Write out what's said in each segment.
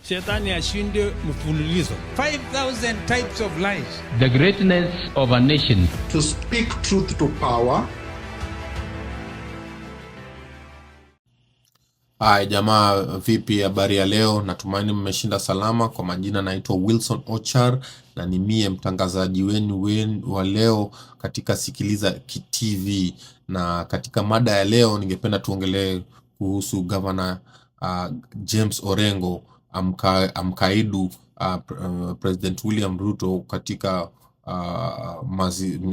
Shetani ashinde mfululizo. 5,000 types of lies. The greatness of a nation. To speak truth to power. Hai jamaa, vipi habari ya leo? Natumaini mmeshinda salama. Kwa majina naitwa Wilson Ochar na ni mie mtangazaji wenu wa leo katika Sikiliza KTV. Na katika mada ya leo ningependa tuongelee kuhusu Governor James Orengo amkaidu President William Ruto katika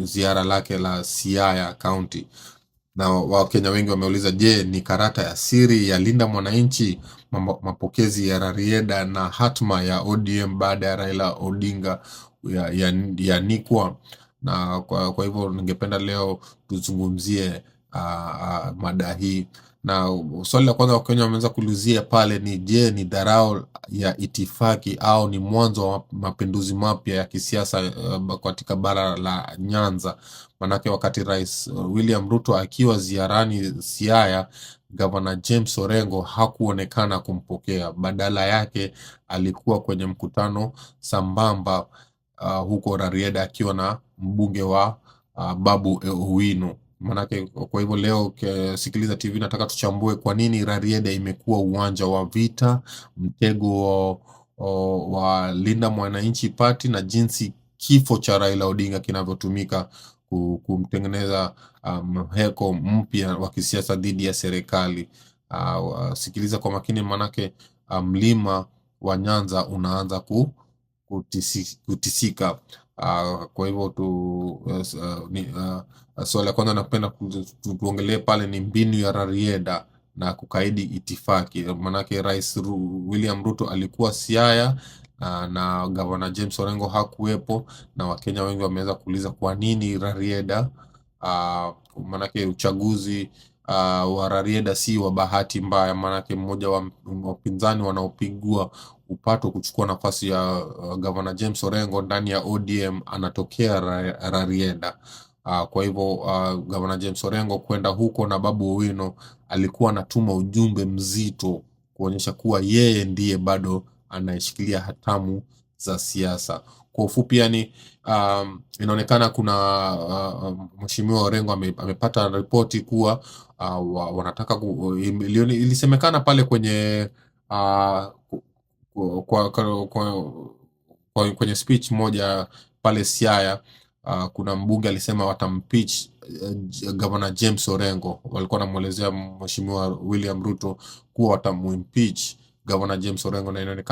ziara lake la Siaya County. Na Wakenya wengi wameuliza, je, ni karata ya siri ya Linda Mwananchi, mapokezi ya Rarieda na hatma ya ODM baada ya Raila Odinga ya nikwa? Na kwa hivyo ningependa leo tuzungumzie mada hii. Na swali la kwanza Wakenya wameanza kulizia pale ni, je, ni dharau ya itifaki au ni mwanzo wa mapinduzi mapya ya kisiasa katika bara la Nyanza? Manake wakati Rais William Ruto akiwa ziarani Siaya, Governor James Orengo hakuonekana kumpokea. Badala yake alikuwa kwenye mkutano sambamba huko Rarieda akiwa na mbunge wa Babu Owino. Manake kwa hivyo leo Sikiliza TV nataka tuchambue kwa nini Rarieda imekuwa uwanja wa vita, mtego wa Linda Mwananchi Party, na jinsi kifo cha Raila Odinga kinavyotumika kumtengeneza mheko mpya wa kisiasa dhidi ya serikali. Sikiliza kwa makini, manake mlima wa Nyanza unaanza kutisika. Kwa hivyo swali la kwanza napenda tuongelee pale ni mbinu ya Rarieda na kukaidi itifaki. Manake Rais William Ruto alikuwa Siaya na Governor James Orengo hakuwepo, na Wakenya wengi wameweza kuuliza kwa nini Rarieda. Manake uchaguzi wa Rarieda si wa bahati mbaya, manake mmoja wa wapinzani wanaopigwa upato kuchukua nafasi ya Governor James Orengo ndani ya ODM anatokea Rarieda. Kwa hivyo Governor James Orengo kwenda huko na Babu Owino alikuwa anatuma ujumbe mzito kuonyesha kuwa yeye ndiye bado anayeshikilia hatamu za siasa. Kwa ufupi yani, inaonekana kuna Mheshimiwa Orengo amepata ripoti kuwa wanataka ilisemekana pale kwenye kwenye speech moja pale Siaya, kuna mbunge alisema watampeach Governor James Orengo. Walikuwa wanamuelezea Mheshimiwa William Ruto kuwa watamimpeach Governor James Orengo, na inaonekana